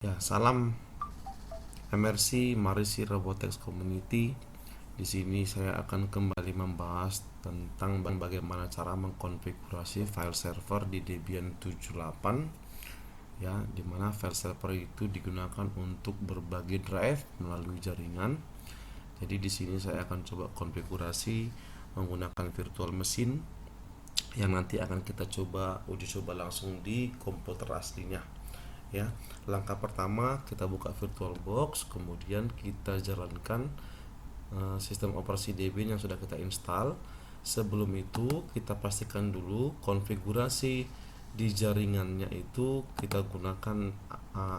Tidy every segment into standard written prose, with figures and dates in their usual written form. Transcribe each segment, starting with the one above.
Ya, salam MRC Marisi Robotics Community. Di sini saya akan kembali membahas tentang bagaimana cara mengkonfigurasi file server di Debian 78, ya, dimana file server itu digunakan untuk berbagi drive melalui jaringan. Jadi di sini saya akan coba konfigurasi menggunakan virtual machine yang nanti akan kita coba uji coba langsung di komputer aslinya. Ya, langkah pertama kita buka VirtualBox, kemudian kita jalankan sistem operasi Debian yang sudah kita install. Sebelum itu kita pastikan dulu konfigurasi di jaringannya itu kita gunakan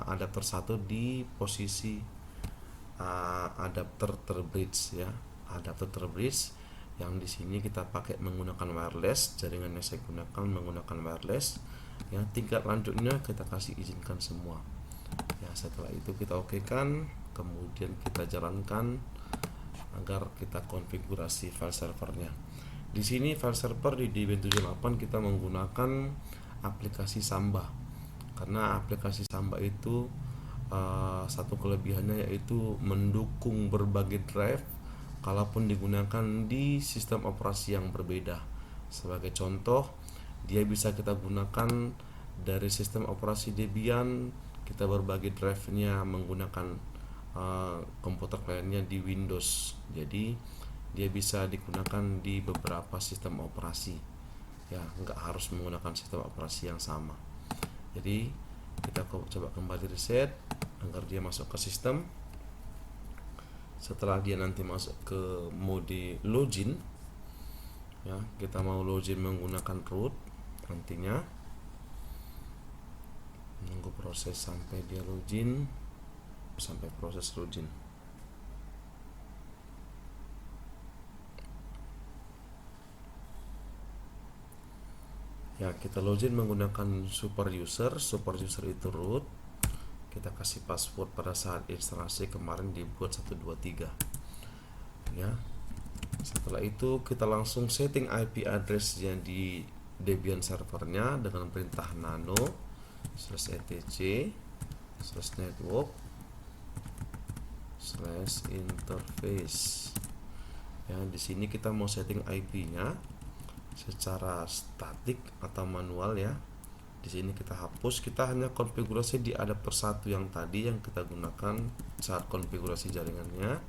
adapter 1 di posisi adapter terbridge, ya, adapter terbridge yang di sini kita pakai menggunakan wireless. Jaringannya saya gunakan menggunakan wireless. Ya, tingkat lanjutnya kita kasih izinkan semua. Ya, setelah itu kita okekan, kemudian kita jalankan agar kita konfigurasi file servernya. Di sini file server di Debian 78 kita menggunakan aplikasi Samba. Karena aplikasi Samba itu satu kelebihannya yaitu mendukung berbagai drive kalaupun digunakan di sistem operasi yang berbeda. Sebagai contoh, dia bisa kita gunakan dari sistem operasi Debian, kita berbagi drive-nya menggunakan komputer kliennya di Windows. Jadi dia bisa digunakan di beberapa sistem operasi, ya, nggak harus menggunakan sistem operasi yang sama. Jadi kita coba kembali reset agar dia masuk ke sistem. Setelah dia nanti masuk ke mode login, ya, kita mau login menggunakan root. Nantinya menunggu proses sampai dia login, sampai proses login. Ya, kita login menggunakan super user itu root. Kita kasih password pada saat instalasi kemarin dibuat 123, ya. Setelah itu kita langsung setting IP address yang di Debian servernya dengan perintah nano /etc/network /interface. Ya, di sini kita mau setting IP-nya secara statik atau manual, ya. Di sini kita hapus, kita hanya konfigurasi di adapter 1 yang tadi yang kita gunakan saat konfigurasi jaringannya.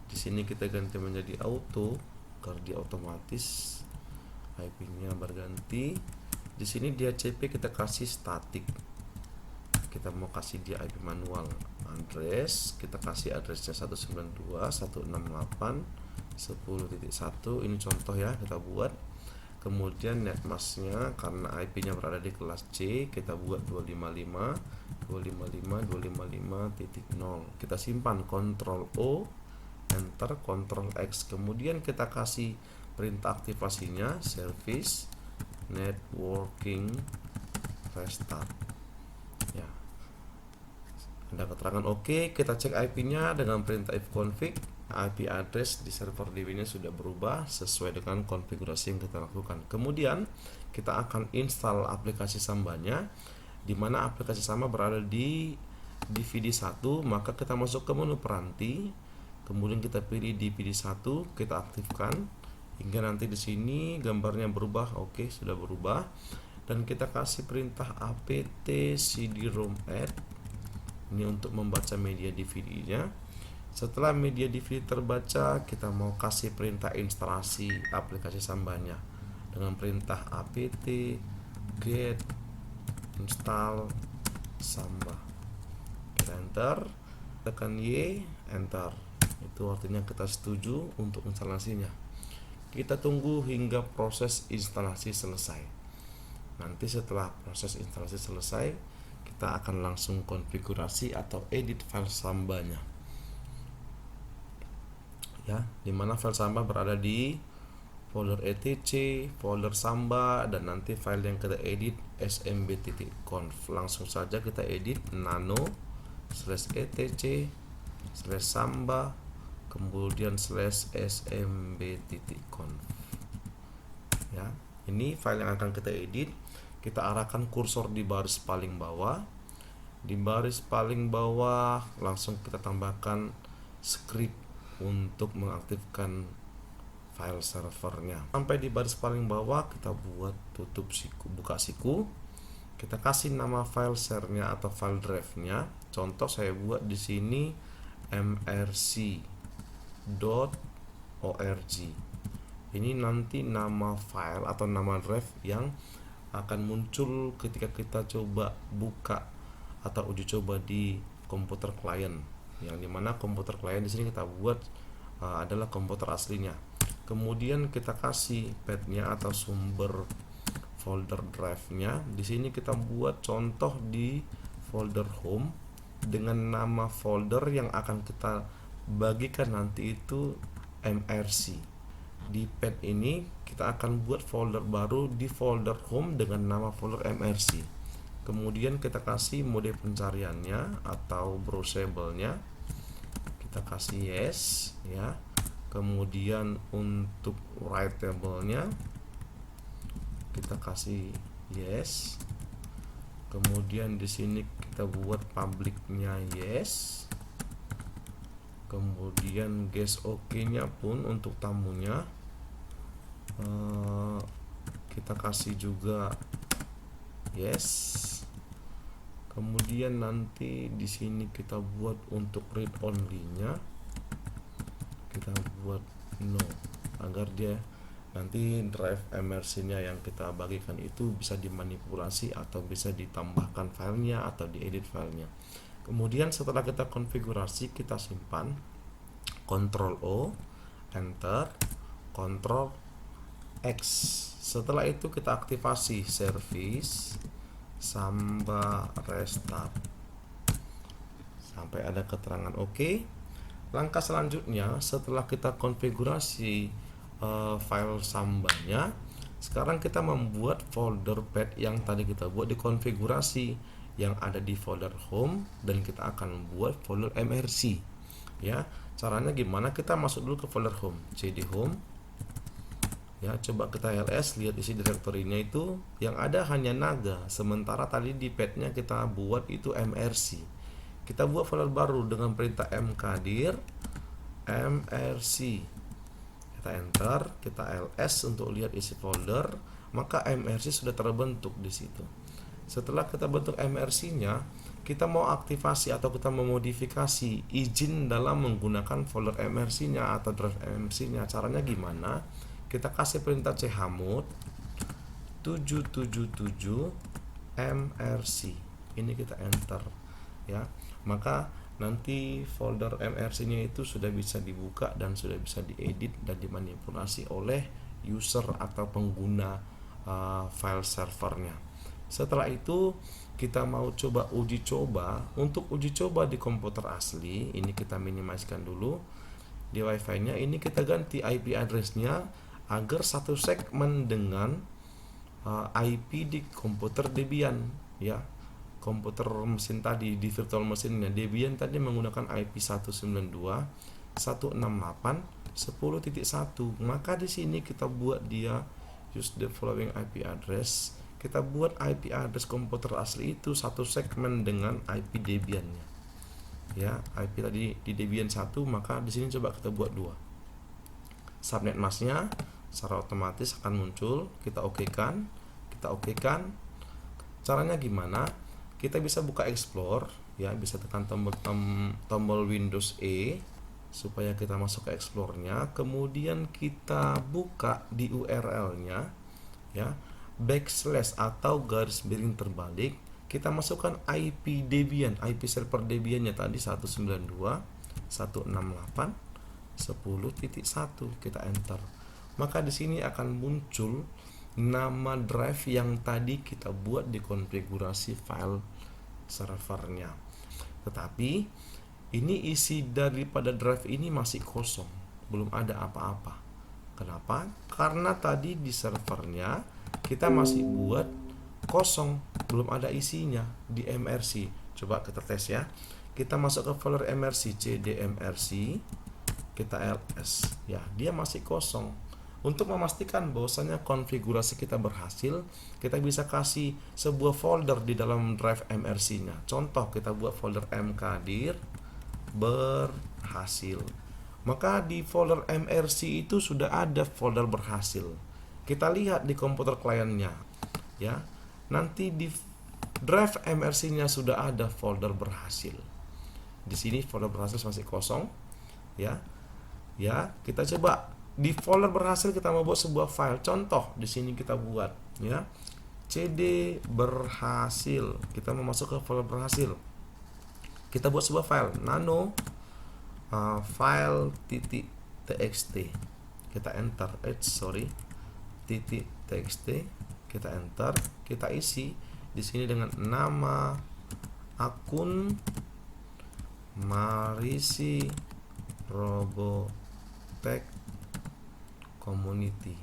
Di sini kita ganti menjadi auto agar dia otomatis IP-nya berganti. Di sini dia CP kita kasih statik. Kita mau kasih dia IP manual address, kita kasih addressnya 192.168.10.1. Ini contoh, ya, kita buat. Kemudian netmasknya karena IP-nya berada di kelas C, kita buat 255.255.255.0. Kita simpan, Ctrl O, enter, Ctrl X. Kemudian kita kasih perintah aktivasinya service networking restart, ya. Ada keterangan oke. Kita cek IP-nya dengan perintah ifconfig. IP address di server Debian sudah berubah sesuai dengan konfigurasi yang kita lakukan. Kemudian kita akan install aplikasi Sambanya, di mana aplikasi Samba berada di DVD1. Maka kita masuk ke menu peranti, kemudian kita pilih DVD1, kita aktifkan hingga nanti di sini gambarnya berubah. Oke, sudah berubah. Dan kita kasih perintah apt cd-rom add, ini untuk membaca media DVD-nya. Setelah media DVD terbaca, kita mau kasih perintah instalasi aplikasi Sambanya dengan perintah apt get install Samba. Kita enter, tekan Y, enter. Itu artinya kita setuju untuk instalasinya. Kita tunggu hingga proses instalasi selesai. Nanti setelah proses instalasi selesai, kita akan langsung konfigurasi atau edit file Sambanya, ya, dimana file Samba berada di folder etc, folder Samba, dan nanti file yang kita edit smb.conf. Langsung saja kita edit nano /etc/samba kemudian /smb.conf, ya. Ini file yang akan kita edit. Kita arahkan kursor di baris paling bawah. Di baris paling bawah langsung kita tambahkan script untuk mengaktifkan file servernya. Sampai di baris paling bawah kita buat tutup siku, buka siku. Kita kasih nama file share-nya atau file drive-nya. Contoh saya buat di sini mrc.org. Ini nanti nama file atau nama drive yang akan muncul ketika kita coba buka atau uji coba di komputer klien. Yang dimana komputer klien di sini kita buat adalah komputer aslinya. Kemudian kita kasih path-nya atau sumber folder drive-nya. Di sini kita buat contoh di folder home dengan nama folder yang akan kita bagikan nanti itu mrc. Di path ini kita akan buat folder baru di folder home dengan nama folder mrc. Kemudian kita kasih mode pencariannya atau browsable-nya. Kita kasih yes ya. Kemudian untuk writable-nya kita kasih yes. Kemudian di sini kita buat public-nya yes. Kemudian guess OK-nya pun untuk tamunya kita kasih juga yes. Kemudian nanti di sini kita buat untuk read only-nya kita buat no, agar dia nanti drive mrc-nya yang kita bagikan itu bisa dimanipulasi atau bisa ditambahkan filenya atau diedit filenya. Kemudian setelah kita konfigurasi, kita simpan, Ctrl O, Enter, Ctrl X. Setelah itu kita aktifasi service Samba restart sampai ada keterangan OK. Langkah selanjutnya setelah kita konfigurasi file sambanya, sekarang kita membuat folder path yang tadi kita buat dikonfigurasi yang ada di folder home, dan kita akan buat folder mrc ya. Caranya gimana? Kita masuk dulu ke folder home, cd home ya, coba kita ls, lihat isi direktorinya itu yang ada hanya naga, sementara tadi di pathnya kita buat itu mrc. Kita buat folder baru dengan perintah mkdir mrc. Kita enter, kita ls untuk lihat isi folder, maka mrc sudah terbentuk di situ. Setelah kita bentuk mrc-nya, kita mau aktivasi atau kita memodifikasi izin dalam menggunakan folder mrc-nya atau drive mrc-nya. Caranya gimana? Kita kasih perintah chmod 777 mrc. Ini kita enter ya. Maka nanti folder mrc-nya itu sudah bisa dibuka dan sudah bisa diedit dan dimanipulasi oleh user atau pengguna file servernya. Setelah itu kita mau coba uji coba. Untuk uji coba di komputer asli, ini kita minimasikan dulu. Di wifi-nya ini kita ganti IP address-nya agar satu segmen dengan IP di komputer Debian ya. Komputer mesin tadi di virtual mesinnya Debian tadi menggunakan IP 192.168.10.1. Maka di sini kita buat dia use the following IP address. Kita buat IP address komputer asli itu satu segmen dengan IP Debian-nya. Ya, IP tadi di Debian 1, maka di sini coba kita buat 2. Subnet mask-nya secara otomatis akan muncul. Kita okekan, Caranya gimana? Kita bisa buka Explore ya, bisa tekan tombol Windows E supaya kita masuk ke Explore-nya. Kemudian kita buka di URL-nya ya, backslash atau garis miring terbalik. Kita masukkan IP Debian, IP server Debian-nya tadi 192.168.10.1. Kita enter. Maka di sini akan muncul nama drive yang tadi kita buat di konfigurasi file servernya. Tetapi ini isi daripada drive ini masih kosong, belum ada apa-apa. Kenapa? Karena tadi di servernya kita masih buat kosong, belum ada isinya di mrc. Coba kita tes ya. Kita masuk ke folder mrc, cd mrc, kita ls ya, dia masih kosong. Untuk memastikan bahwasanya konfigurasi kita berhasil, kita bisa kasih sebuah folder di dalam drive MRC-nya. Contoh, kita buat folder mkdir berhasil. Maka di folder MRC itu sudah ada folder berhasil. Kita lihat di komputer kliennya, ya. Nanti di drive MRC-nya sudah ada folder berhasil. Di sini folder berhasil masih kosong, ya. Ya, kita coba di folder berhasil kita mau buat sebuah file. Contoh di sini kita buat, ya, cd berhasil. Kita mau masuk ke folder berhasil. Kita buat sebuah file nano file .txt. Kita enter, .txt. Kita enter, kita isi di sini dengan nama akun Marisi Robotech Community.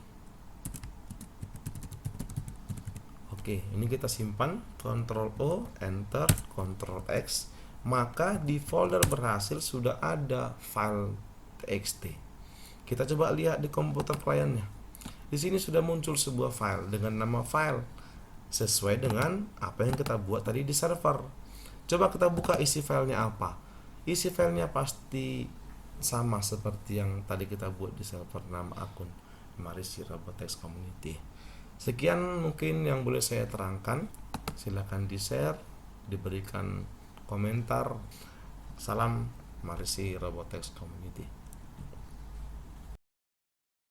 Oke, ini kita simpan, Ctrl O, Enter, Ctrl X. Maka di folder berhasil sudah ada file txt. Kita coba lihat di komputer kliennya. Di sini sudah muncul sebuah file dengan nama file sesuai dengan apa yang kita buat tadi di server. Coba kita buka isi filenya apa. Isi filenya pasti sama seperti yang tadi kita buat di server, nama akun Marisi Robotech Community. Sekian mungkin yang boleh saya terangkan. Silahkan di share, diberikan komentar. Salam Marisi Robotech Community.